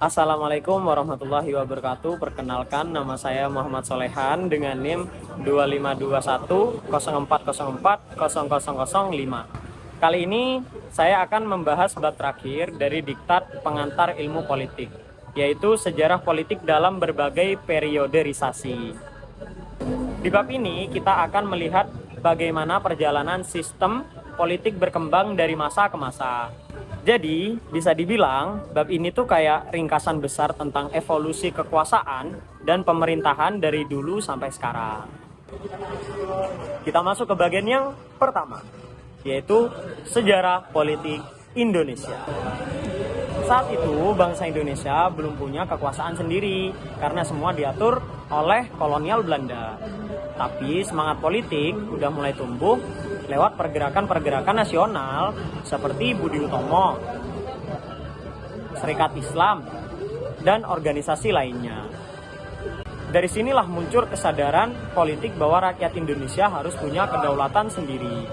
Assalamualaikum warahmatullahi wabarakatuh. Perkenalkan, nama saya Muhammad Solehan dengan NIM 252104040005. Kali ini saya akan membahas bab terakhir dari diktat pengantar ilmu politik, yaitu sejarah politik dalam berbagai perioderisasi. Di bab ini kita akan melihat bagaimana perjalanan sistem politik berkembang dari masa ke masa. Jadi, bisa dibilang bab ini tuh kayak ringkasan besar tentang evolusi kekuasaan dan pemerintahan dari dulu sampai sekarang. Kita masuk ke bagian yang pertama, yaitu sejarah politik Indonesia. Saat itu, bangsa Indonesia belum punya kekuasaan sendiri karena semua diatur oleh kolonial Belanda. Tapi semangat politik udah mulai tumbuh lewat pergerakan-pergerakan nasional seperti Budi Utomo, Serikat Islam, dan organisasi lainnya. Dari sinilah muncul kesadaran politik bahwa rakyat Indonesia harus punya kedaulatan sendiri.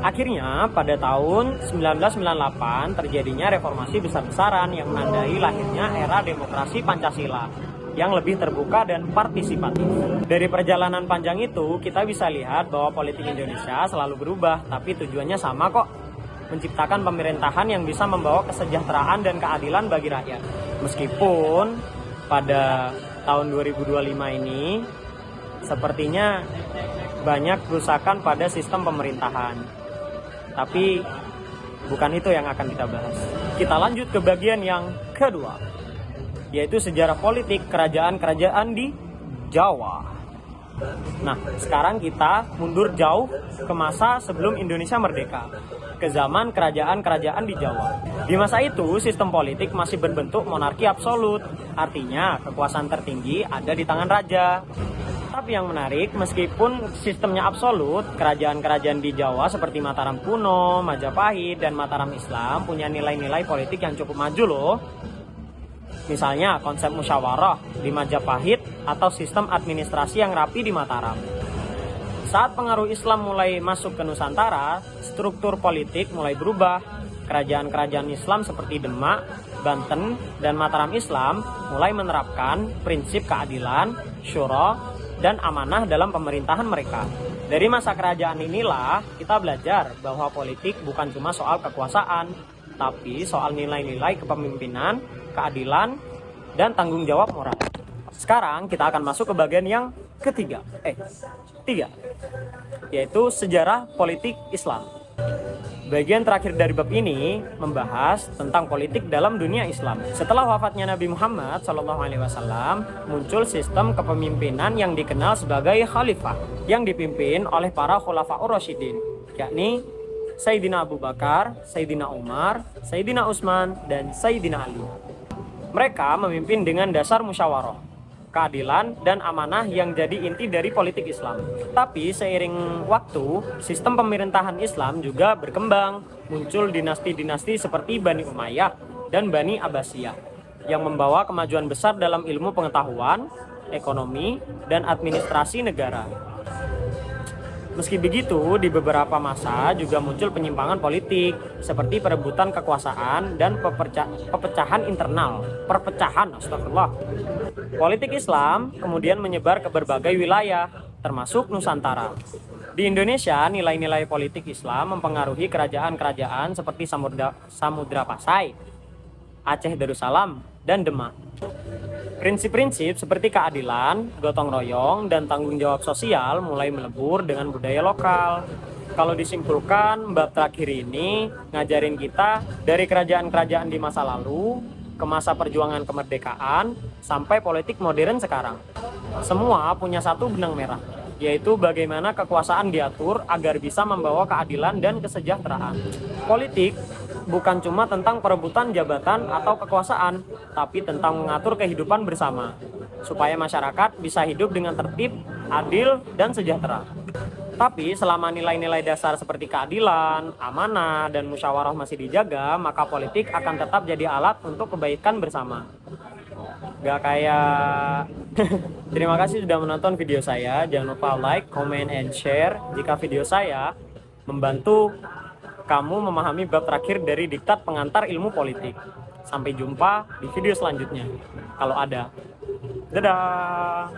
Akhirnya pada tahun 1998 terjadinya reformasi besar-besaran yang menandai lahirnya era demokrasi Pancasila yang lebih terbuka dan partisipatif. Dari perjalanan panjang itu, kita bisa lihat bahwa politik Indonesia selalu berubah, tapi tujuannya sama kok, menciptakan pemerintahan yang bisa membawa kesejahteraan dan keadilan bagi rakyat. Meskipun pada tahun 2025 ini, sepertinya banyak kerusakan pada sistem pemerintahan. Tapi bukan itu yang akan kita bahas. Kita lanjut ke bagian yang kedua, yaitu sejarah politik kerajaan-kerajaan di Jawa. Nah, sekarang kita mundur jauh ke masa sebelum Indonesia merdeka, ke zaman kerajaan-kerajaan di Jawa. Di masa itu, sistem politik masih berbentuk monarki absolut, artinya kekuasaan tertinggi ada di tangan raja. Tapi yang menarik, meskipun sistemnya absolut, kerajaan-kerajaan di Jawa seperti Mataram kuno, Majapahit, dan Mataram Islam punya nilai-nilai politik yang cukup maju loh. Misalnya konsep musyawarah di Majapahit atau sistem administrasi yang rapi di Mataram. Saat pengaruh Islam mulai masuk ke Nusantara, struktur politik mulai berubah. Kerajaan-kerajaan Islam seperti Demak, Banten, dan Mataram Islam mulai menerapkan prinsip keadilan, syura, dan amanah dalam pemerintahan mereka. Dari masa kerajaan inilah kita belajar bahwa politik bukan cuma soal kekuasaan, tapi soal nilai-nilai kepemimpinan, keadilan, dan tanggung jawab moral. Sekarang kita akan masuk ke bagian yang tiga, yaitu sejarah politik Islam. Bagian terakhir dari bab ini membahas tentang politik dalam dunia Islam. Setelah wafatnya Nabi Muhammad SAW, muncul sistem kepemimpinan yang dikenal sebagai khalifah, yang dipimpin oleh para khulafaur rasyidin, yakni Sayyidina Abu Bakar, Sayyidina Umar, Sayyidina Utsman, dan Sayyidina Ali. Mereka memimpin dengan dasar musyawarah, keadilan, dan amanah yang jadi inti dari politik Islam. Tapi seiring waktu, sistem pemerintahan Islam juga berkembang. Muncul dinasti-dinasti seperti Bani Umayyah dan Bani Abbasiyah yang membawa kemajuan besar dalam ilmu pengetahuan, ekonomi, dan administrasi negara. Meski begitu, di beberapa masa juga muncul penyimpangan politik seperti perebutan kekuasaan dan perpecahan internal. Astagfirullah. Politik Islam kemudian menyebar ke berbagai wilayah, termasuk Nusantara. Di Indonesia, nilai-nilai politik Islam mempengaruhi kerajaan-kerajaan seperti Samudra Pasai, Aceh Darussalam, dan Demak. Prinsip-prinsip seperti keadilan, gotong royong, dan tanggung jawab sosial mulai melebur dengan budaya lokal. Kalau disimpulkan, bab terakhir ini ngajarin kita dari kerajaan-kerajaan di masa lalu ke masa perjuangan kemerdekaan sampai politik modern sekarang. Semua punya satu benang merah, yaitu bagaimana kekuasaan diatur agar bisa membawa keadilan dan kesejahteraan. Politik bukan cuma tentang perebutan jabatan atau kekuasaan, tapi tentang mengatur kehidupan bersama, supaya masyarakat bisa hidup dengan tertib, adil, dan sejahtera. Tapi selama nilai-nilai dasar seperti keadilan, amanah, dan musyawarah masih dijaga, maka politik akan tetap jadi alat untuk kebaikan bersama. Gak kayak... Terima kasih sudah menonton video saya. Jangan lupa like, comment, and share jika video saya membantu kamu memahami bab terakhir dari diktat pengantar ilmu politik. Sampai jumpa di video selanjutnya kalau ada. Dadah.